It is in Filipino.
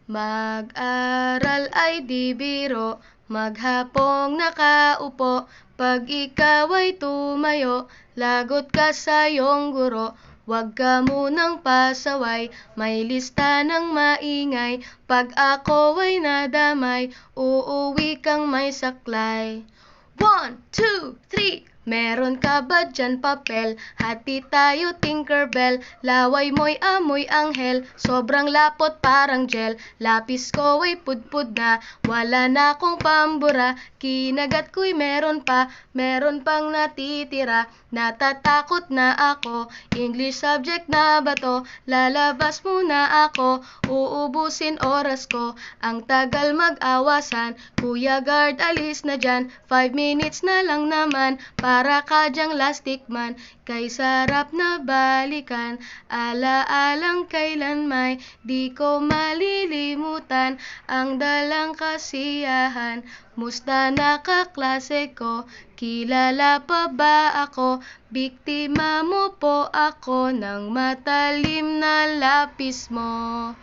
Mag-aral ay di biro, maghapong nakaupo. Pag ikaw ay tumayo, lagot ka sa iyong guro. Huwag ka munang pasaway, may lista ng maingay. Pag ako ay nadamay, uuwi kang may saklay. 1, 2, 3. Meron ka ba dyan papel? Hati tayo Tinkerbell. Laway mo'y amoy anghel, sobrang lapot parang gel. Lapis ko ay pudpud na, wala na akong pambura. Kinagat ko'y meron pang natitira. Natatakot na ako, English subject na ba to? Lalabas muna ako, uubusin oras ko. Ang tagal mag-awasan, Kuya Guard alis na dyan. 5 minutes na lang naman, para ka dyang lastic man. Kay sarap na balikan, alaalang kailan may di ko malilimutan. Ang dalang kasiyahan, musta na kaklase ko? Kilala pa ba ako? Biktima mo po ako ng matalim na lapis mo.